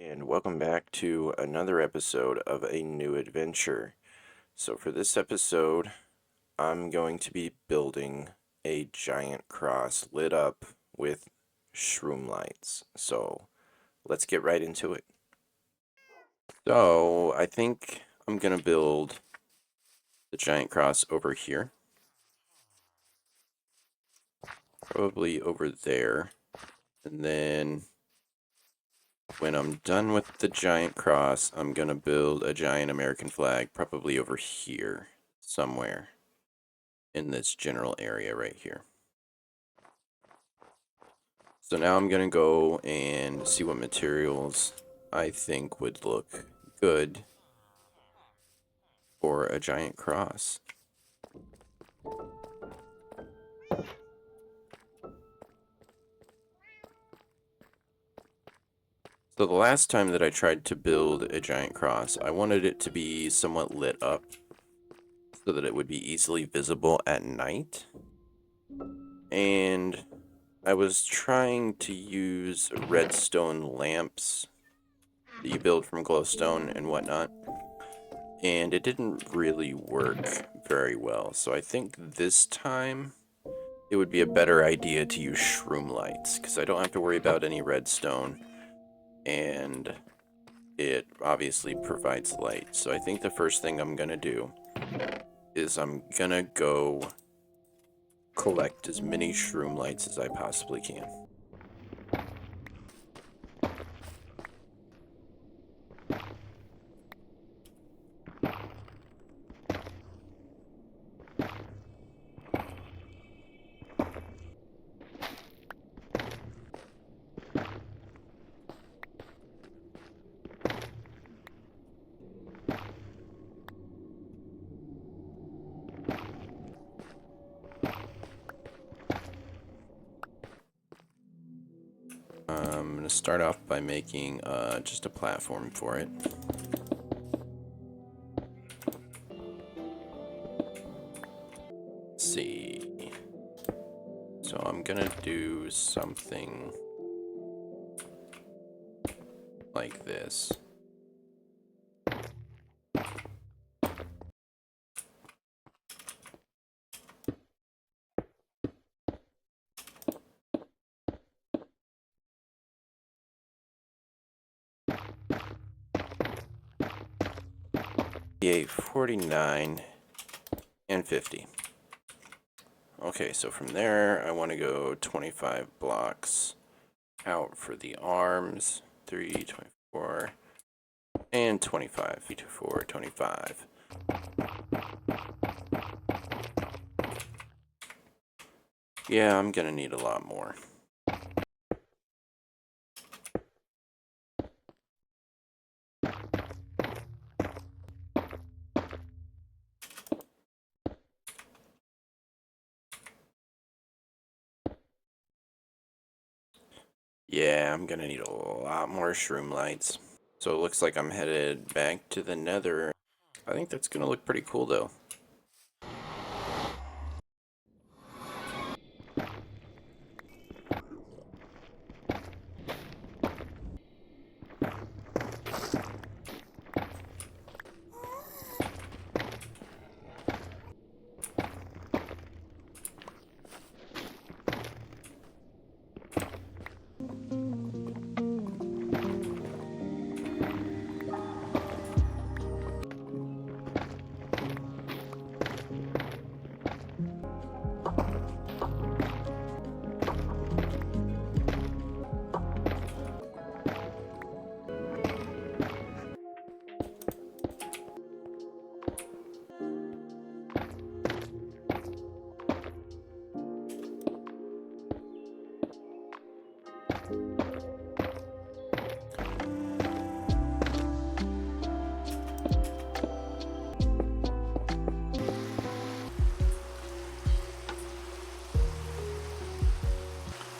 and welcome back to another episode of a new adventure. So for this episode, I'm going to be building a giant cross lit up with shroom lights. So let's get right into it. So I think I'm going to build the giant cross over here. Probably over there. And then when I'm done with the giant cross, I'm going to build a giant American flag, probably over here somewhere in this general area right here. So now I'm going to go and see what materials I think would look good for a giant cross. So the last time that I tried to build a giant cross, I wanted it to be somewhat lit up so that it would be easily visible at night. And I was trying to use redstone lamps that you build from glowstone and whatnot, and it didn't really work very well. So I think this time it would be a better idea to use shroom lights, because I don't have to worry about any redstone, and it obviously provides light. So I think the first thing I'm gonna do is I'm gonna go collect as many shroom lights as I possibly can. I'm going to start off by making just a platform for it. Let's see. So I'm going to do something like this. Yeah, 49 and 50. Okay, so from there I want to go 25 blocks out for the arms. 3, 24, and 25. 3, 4, 25. Yeah, I'm gonna need a lot more. Yeah, I'm gonna need a lot more shroom lights. So it looks like I'm headed back to the nether. I think that's gonna look pretty cool though.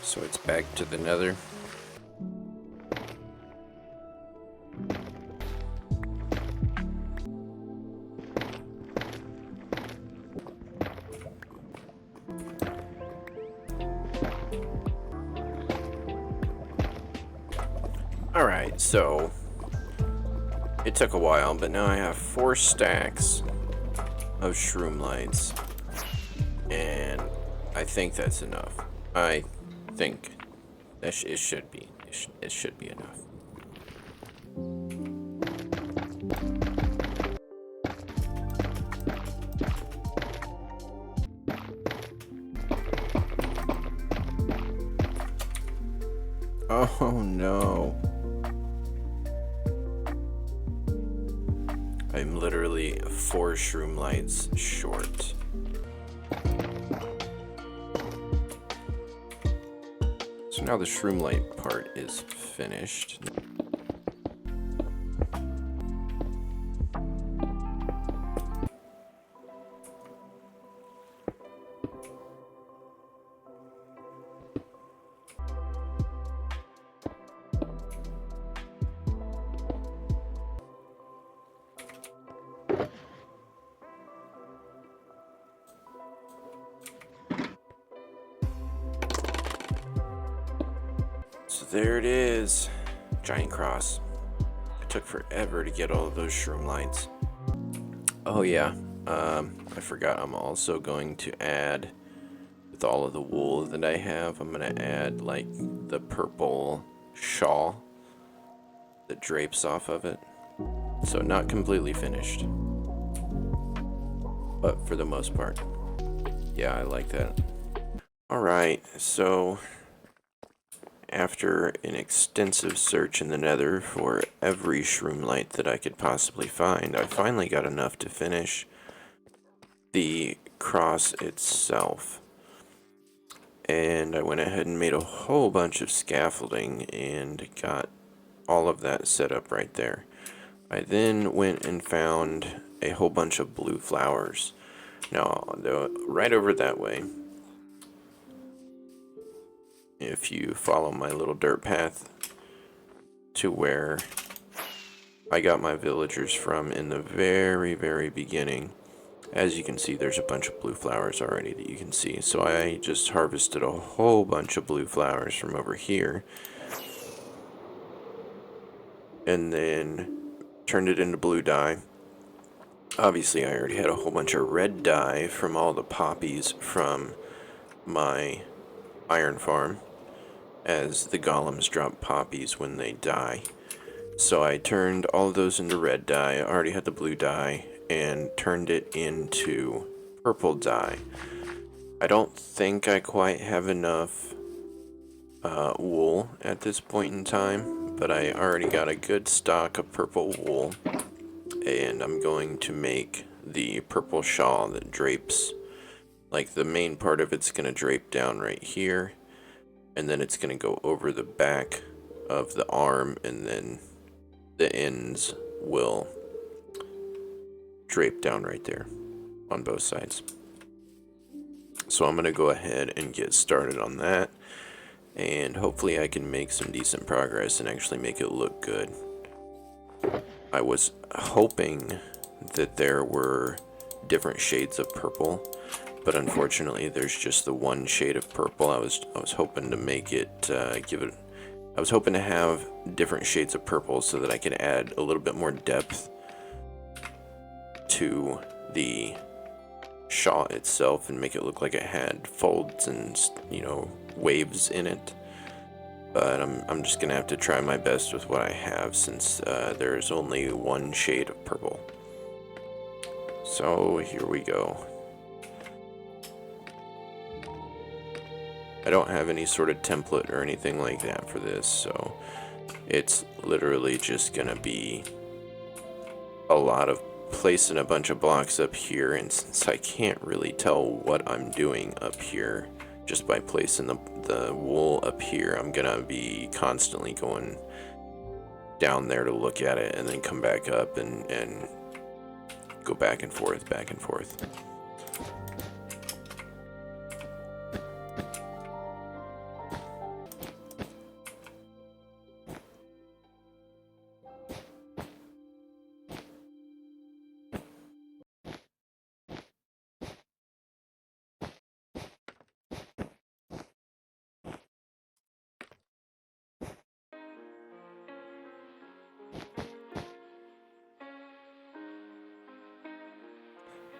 So it's back to the nether. Alright, so it took a while, but now I have 4 stacks of shroom lights, and I think that's enough. I think that it should be. It should be enough. Oh no. I'm literally 4 shroom lights short. So now the shroom light part is finished. So there it is. Giant cross. It took forever to get all of those shroom lights. Oh yeah, I forgot I'm also going to add, with all of the wool that I have, I'm going to add like the purple shawl that drapes off of it. So not completely finished, but for the most part. Yeah, I like that. Alright, so after an extensive search in the nether for every shroom light that I could possibly find, I finally got enough to finish the cross itself. And I went ahead and made a whole bunch of scaffolding and got all of that set up right there. I then went and found a whole bunch of blue flowers. Now, right over that way, if you follow my little dirt path to where I got my villagers from in the very, very beginning, as you can see, there's a bunch of blue flowers already that you can see. So I just harvested a whole bunch of blue flowers from over here, and then turned it into blue dye. Obviously, I already had a whole bunch of red dye from all the poppies from my iron farm, as the golems drop poppies when they die. So I turned all of those into red dye. I already had the blue dye, and turned it into purple dye. I don't think I quite have enough wool at this point in time, but I already got a good stock of purple wool, and I'm going to make the purple shawl that drapes. Like, the main part of it's going to drape down right here, and then it's going to go over the back of the arm, and then the ends will drape down right there on both sides. So I'm going to go ahead and get started on that, and hopefully I can make some decent progress and actually make it look good. I was hoping that there were different shades of purple, but unfortunately there's just the one shade of purple. I was hoping to make it I was hoping to have different shades of purple so that I could add a little bit more depth to the shawl itself and make it look like it had folds and, you know, waves in it. But I'm just gonna have to try my best with what I have, since there's only one shade of purple. So here we go. I don't have any sort of template or anything like that for this, so it's literally just gonna be a lot of placing a bunch of blocks up here, and since I can't really tell what I'm doing up here just by placing the wool up here, I'm gonna be constantly going down there to look at it and then come back up and go back and forth, back and forth.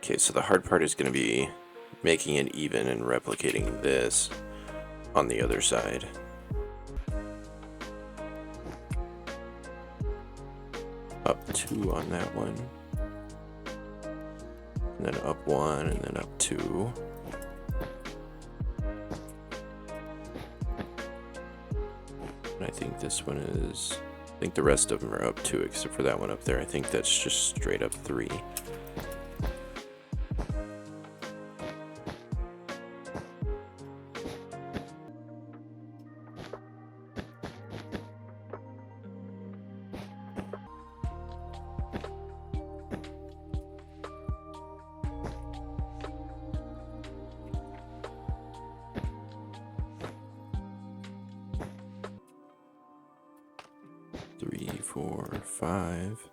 Okay, so the hard part is going to be making it even and replicating this on the other side. Up 2 on that one. And then up 1 and then up 2. And I think this one is, I think the rest of them are up 2 except for that one up there. I think that's just straight up 3. Three, 4, 5.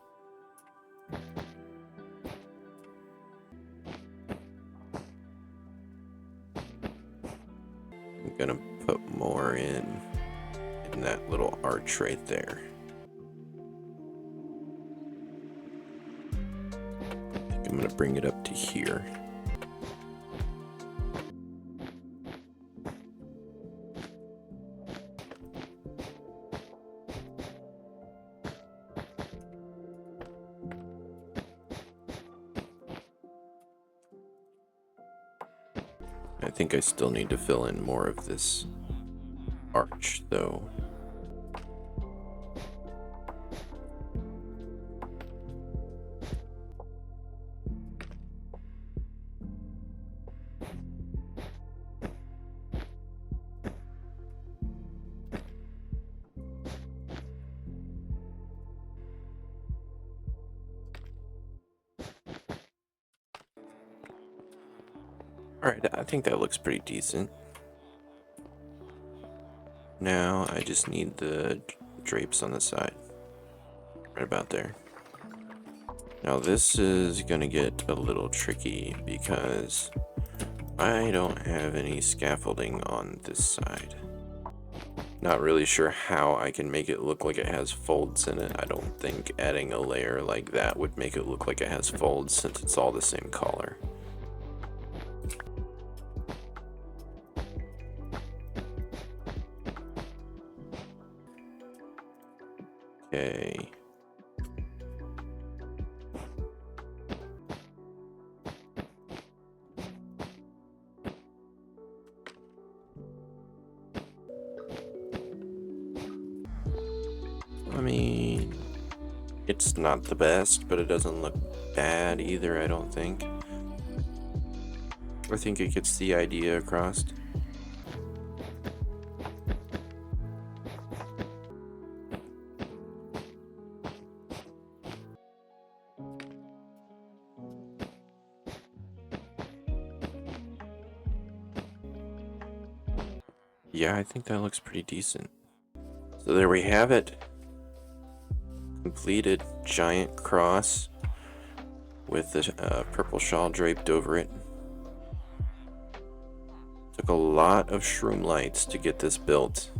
I'm gonna put more in that little arch right there. I think I'm gonna bring it up to here. I think I still need to fill in more of this arch, though. Alright, I think that looks pretty decent. Now I just need the drapes on the side. Right about there. Now this is gonna get a little tricky because I don't have any scaffolding on this side. Not really sure how I can make it look like it has folds in it. I don't think adding a layer like that would make it look like it has folds since it's all the same color. Okay. I mean, it's not the best, but it doesn't look bad either, I don't think. I think it gets the idea across. Yeah, I think that looks pretty decent. So there we have it. Completed giant cross with the purple shawl draped over it. Took a lot of shroom lights to get this built.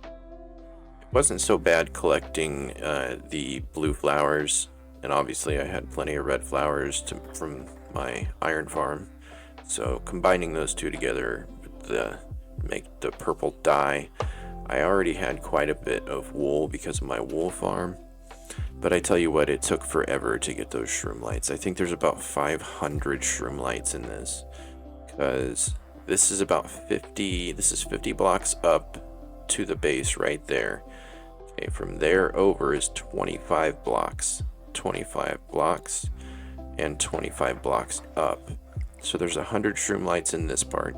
It wasn't so bad collecting the blue flowers, and obviously I had plenty of red flowers from my iron farm. So combining those two together with make the purple dye. I already had quite a bit of wool because of my wool farm, but I tell you what, it took forever to get those shroom lights. I think there's about 500 shroom lights in this, because this is about 50 blocks up to the base right there. Okay, from there over is 25 blocks, and 25 blocks up. So there's 100 shroom lights in this part,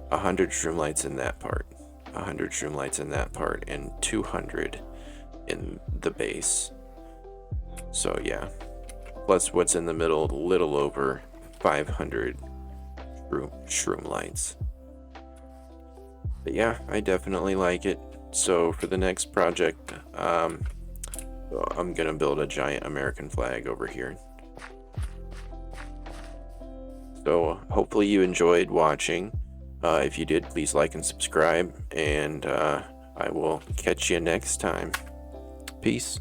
100 shroom lights in that part, 100 shroom lights in that part, and 200 in the base. So yeah, plus what's in the middle, a little over 500 shroom lights. But yeah, I definitely like it. So for the next project, I'm gonna build a giant American flag over here. So hopefully you enjoyed watching. If you did, please like and subscribe, and I will catch you next time. Peace.